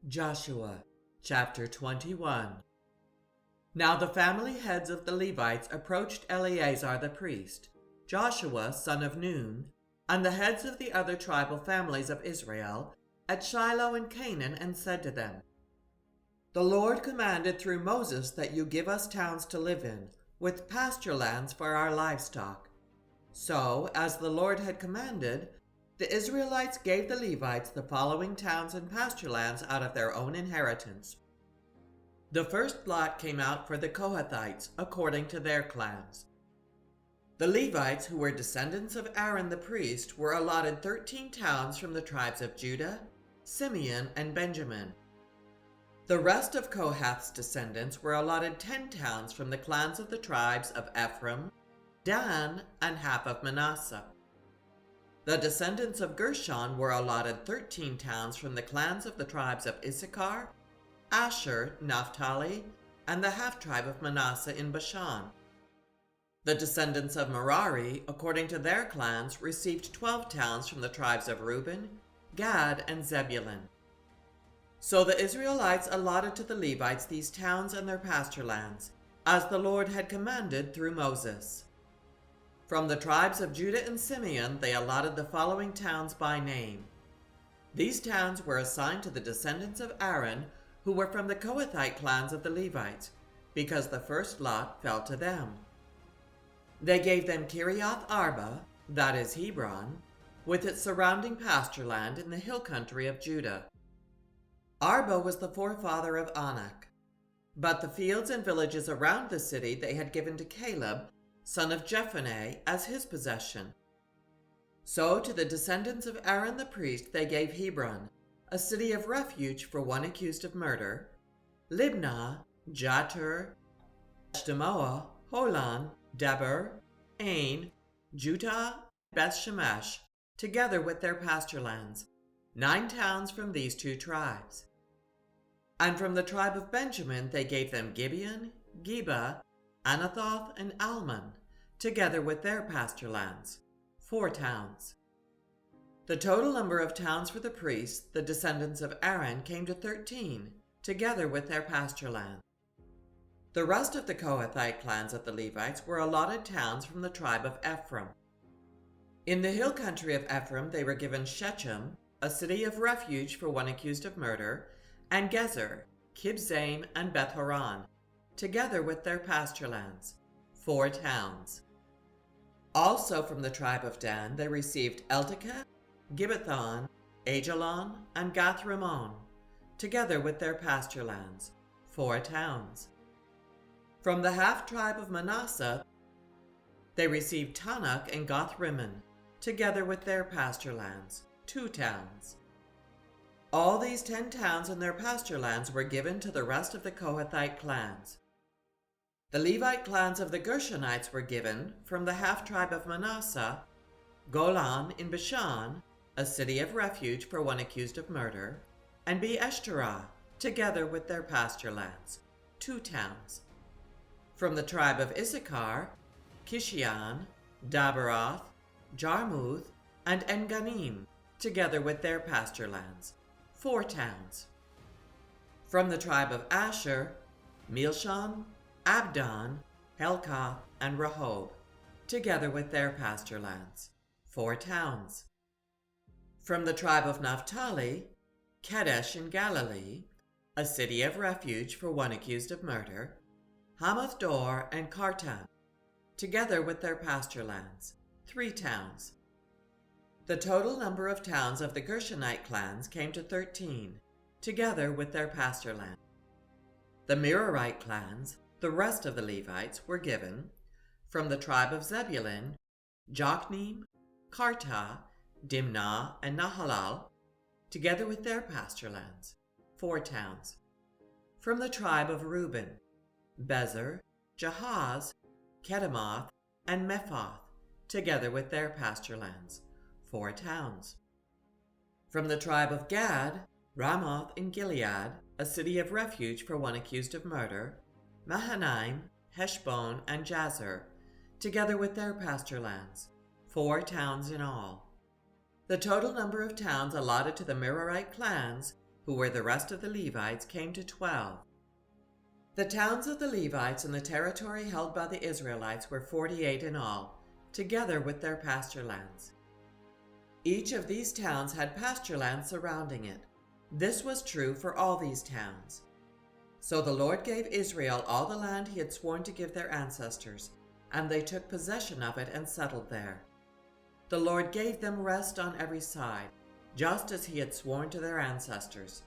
Joshua chapter 21. Now the family heads of the Levites approached Eleazar the priest, Joshua son of Nun, and the heads of the other tribal families of Israel at Shiloh in Canaan, and said to them, The Lord commanded through Moses that you give us towns to live in, with pasture lands for our livestock. So, as the Lord had commanded, the Israelites gave the Levites the following towns and pasture lands out of their own inheritance. The first lot came out for the Kohathites according to their clans. The Levites, who were descendants of Aaron the priest, were allotted 13 towns from the tribes of Judah, Simeon, and Benjamin. The rest of Kohath's descendants were allotted 10 towns from the clans of the tribes of Ephraim, Dan, and half of Manasseh. The descendants of Gershon were allotted 13 towns from the clans of the tribes of Issachar, Asher, Naphtali, and the half-tribe of Manasseh in Bashan. The descendants of Merari, according to their clans, received 12 towns from the tribes of Reuben, Gad, and Zebulun. So the Israelites allotted to the Levites these towns and their pasture lands, as the Lord had commanded through Moses. From the tribes of Judah and Simeon they allotted the following towns by name. These towns were assigned to the descendants of Aaron, who were from the Kohathite clans of the Levites, because the first lot fell to them. They gave them Kiriath Arba, that is Hebron, with its surrounding pasture land in the hill country of Judah. Arba was the forefather of Anak, but the fields and villages around the city they had given to Caleb, son of Jephunneh, as his possession. So to the descendants of Aaron the priest they gave Hebron, a city of refuge for one accused of murder, Libnah, Jattir, Eshtemoa, Holon, Debir, Ain, Jutah, Beth-Shemesh, together with their pasture lands, 9 towns from these 2 tribes. And from the tribe of Benjamin they gave them Gibeon, Geba, Anathoth, and Almon, together with their pasture lands, 4 towns. The total number of towns for the priests, the descendants of Aaron, came to 13, together with their pasture lands. The rest of the Kohathite clans of the Levites were allotted towns from the tribe of Ephraim. In the hill country of Ephraim they were given Shechem, a city of refuge for one accused of murder, and Gezer, Kibzaim, and Beth-horon, together with their pasture lands, 4 towns. Also from the tribe of Dan they received Eltekeh, Gibbethon, Aijalon, and Gath-rimmon, together with their pasture lands, 4 towns. From the half-tribe of Manasseh they received Tanakh and Gath-rimmon, together with their pasture lands, 2 towns. All these 10 towns and their pasture lands were given to the rest of the Kohathite clans. The Levite clans of the Gershonites were given, from the half-tribe of Manasseh, Golan in Bashan, a city of refuge for one accused of murder, and Beeshterah, together with their pasture lands, 2 towns. From the tribe of Issachar, Kishion, Daberoth, Jarmuth, and En-gannim, together with their pasture lands, 4 towns. From the tribe of Asher, Milshon, Abdon, Helkath, and Rehob, together with their pasture lands, 4 towns. From the tribe of Naphtali, Kedesh in Galilee, a city of refuge for one accused of murder, Hamath-dor and Kartam, together with their pasture lands, 3 towns. The total number of towns of the Gershonite clans came to 13, together with their pasture land. The Merarite clans, the rest of the Levites, were given, from the tribe of Zebulun, Jokneam, Kartah, Dimnah, and Nahalal, together with their pasture lands, 4 towns. From the tribe of Reuben, Bezer, Jahaz, Kedemoth, and Mephath, together with their pasture lands, 4 towns. From the tribe of Gad, Ramoth in Gilead, a city of refuge for one accused of murder, Mahanaim, Heshbon, and Jazer, together with their pasture lands, 4 towns in all. The total number of towns allotted to the Merarite clans who were the rest of the Levites, came to 12. The towns of the Levites in the territory held by the Israelites were 48 in all, together with their pasture lands. Each of these towns had pasture land surrounding it. This was true for all these towns. So the Lord gave Israel all the land he had sworn to give their ancestors, and they took possession of it and settled there. The Lord gave them rest on every side, just as he had sworn to their ancestors.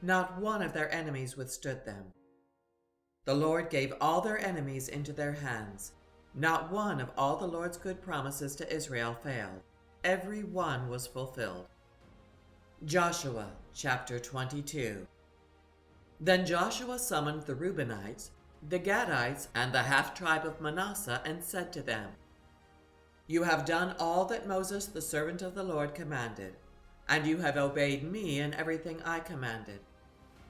Not one of their enemies withstood them. The Lord gave all their enemies into their hands. Not one of all the Lord's good promises to Israel failed. Every one was fulfilled. Joshua chapter 22. Then Joshua summoned the Reubenites, the Gadites, and the half-tribe of Manasseh, and said to them, You have done all that Moses the servant of the Lord commanded, and you have obeyed me in everything I commanded.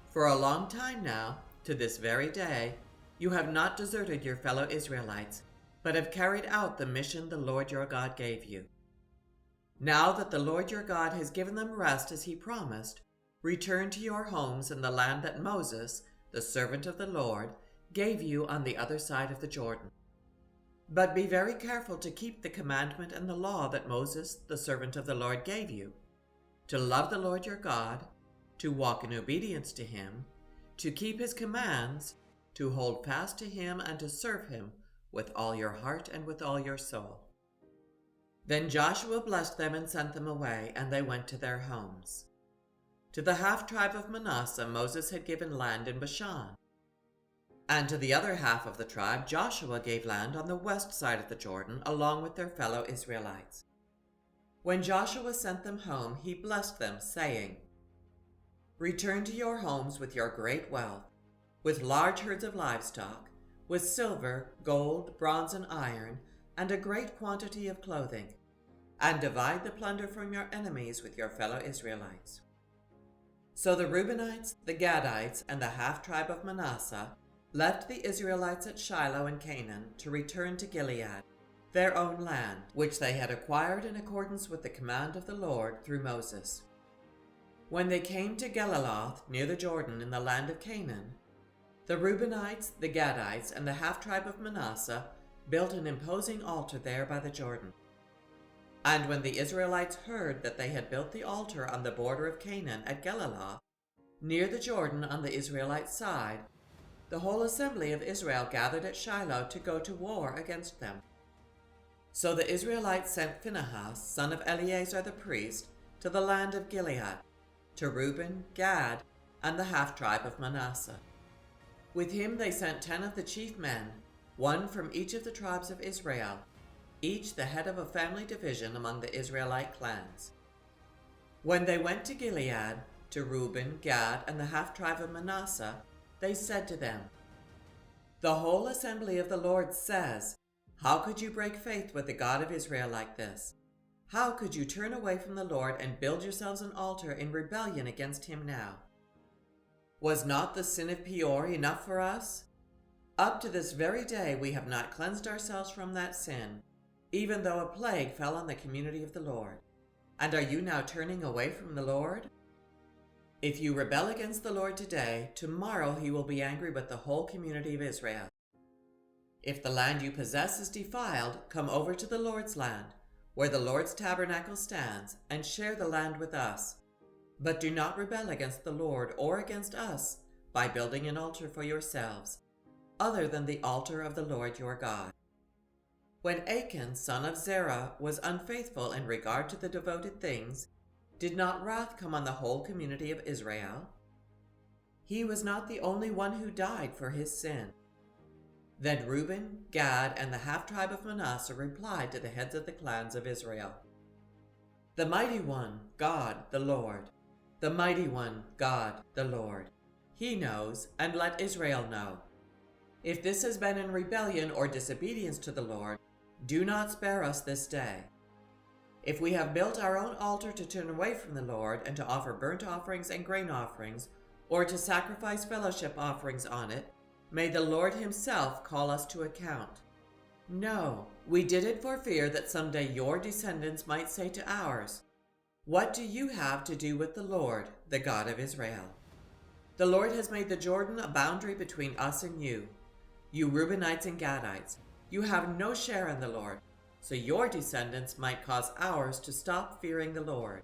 For a long time now, to this very day, you have not deserted your fellow Israelites, but have carried out the mission the Lord your God gave you. Now that the Lord your God has given them rest as he promised, return to your homes in the land that Moses, the servant of the Lord, gave you on the other side of the Jordan. But be very careful to keep the commandment and the law that Moses, the servant of the Lord, gave you, to love the Lord your God, to walk in obedience to him, to keep his commands, to hold fast to him, and to serve him with all your heart and with all your soul. Then Joshua blessed them and sent them away, and they went to their homes. To the half-tribe of Manasseh Moses had given land in Bashan, and to the other half of the tribe Joshua gave land on the west side of the Jordan, along with their fellow Israelites. When Joshua sent them home, he blessed them, saying, Return to your homes with your great wealth, with large herds of livestock, with silver, gold, bronze, and iron, and a great quantity of clothing, and divide the plunder from your enemies with your fellow Israelites. So the Reubenites, the Gadites, and the half-tribe of Manasseh left the Israelites at Shiloh in Canaan to return to Gilead, their own land, which they had acquired in accordance with the command of the Lord through Moses. When they came to Geliloth, near the Jordan in the land of Canaan, the Reubenites, the Gadites, and the half-tribe of Manasseh built an imposing altar there by the Jordan. And when the Israelites heard that they had built the altar on the border of Canaan at Geliloth, near the Jordan on the Israelite side, the whole assembly of Israel gathered at Shiloh to go to war against them. So the Israelites sent Phinehas, son of Eleazar the priest, to the land of Gilead, to Reuben, Gad, and the half-tribe of Manasseh. With him they sent 10 of the chief men, one from each of the tribes of Israel, each the head of a family division among the Israelite clans. When they went to Gilead, to Reuben, Gad, and the half-tribe of Manasseh, they said to them, The whole assembly of the Lord says, How could you break faith with the God of Israel like this? How could you turn away from the Lord and build yourselves an altar in rebellion against him now? Was not the sin of Peor enough for us? Up to this very day we have not cleansed ourselves from that sin, even though a plague fell on the community of the Lord. And are you now turning away from the Lord? If you rebel against the Lord today, tomorrow he will be angry with the whole community of Israel. If the land you possess is defiled, come over to the Lord's land, where the Lord's tabernacle stands, and share the land with us. But do not rebel against the Lord or against us by building an altar for yourselves, other than the altar of the Lord your God. When Achan, son of Zerah, was unfaithful in regard to the devoted things, did not wrath come on the whole community of Israel? He was not the only one who died for his sin. Then Reuben, Gad, and the half-tribe of Manasseh replied to the heads of the clans of Israel, The mighty one, God, the Lord. The mighty one, God, the Lord. He knows, and let Israel know. If this has been in rebellion or disobedience to the Lord, do not spare us this day. If we have built our own altar to turn away from the Lord and to offer burnt offerings and grain offerings, or to sacrifice fellowship offerings on it, may the Lord himself call us to account. No, we did it for fear that someday your descendants might say to ours, What do you have to do with the Lord, the God of Israel? The Lord has made the Jordan a boundary between us and you. You Reubenites and Gadites, you have no share in the Lord, so your descendants might cause ours to stop fearing the Lord.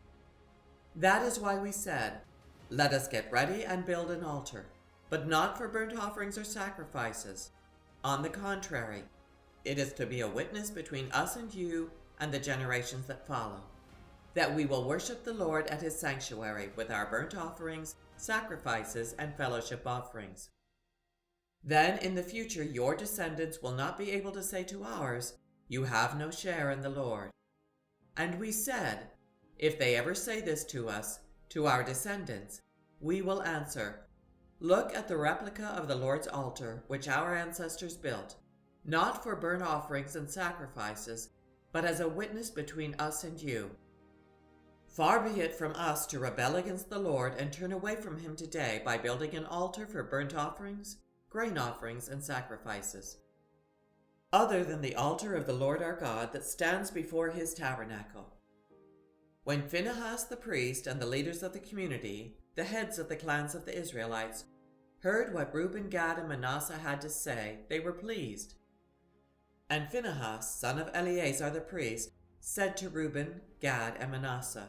That is why we said, let us get ready and build an altar, but not for burnt offerings or sacrifices. On the contrary, it is to be a witness between us and you and the generations that follow, that we will worship the Lord at his sanctuary with our burnt offerings, sacrifices, and fellowship offerings. Then in the future your descendants will not be able to say to ours, you have no share in the Lord. And we said, if they ever say this to us, to our descendants, we will answer, look at the replica of the Lord's altar which our ancestors built, not for burnt offerings and sacrifices, but as a witness between us and you. Far be it from us to rebel against the Lord and turn away from him today by building an altar for burnt offerings, grain offerings, and sacrifices, other than the altar of the Lord our God that stands before his tabernacle. When Phinehas the priest and the leaders of the community, the heads of the clans of the Israelites, heard what Reuben, Gad, and Manasseh had to say, they were pleased. And Phinehas, son of Eleazar the priest, said to Reuben, Gad, and Manasseh,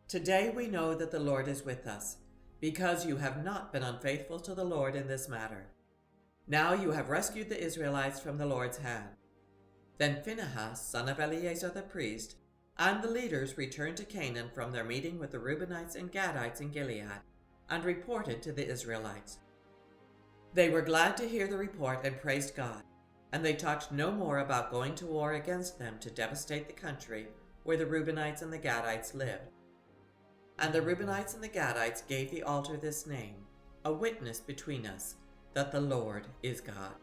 today we know that the Lord is with us, because you have not been unfaithful to the Lord in this matter. Now you have rescued the Israelites from the Lord's hand. Then Phinehas, son of Eleazar the priest, and the leaders returned to Canaan from their meeting with the Reubenites and Gadites in Gilead, and reported to the Israelites. They were glad to hear the report and praised God, and they talked no more about going to war against them to devastate the country where the Reubenites and the Gadites lived. And the Reubenites and the Gadites gave the altar this name, a witness between us, that the Lord is God.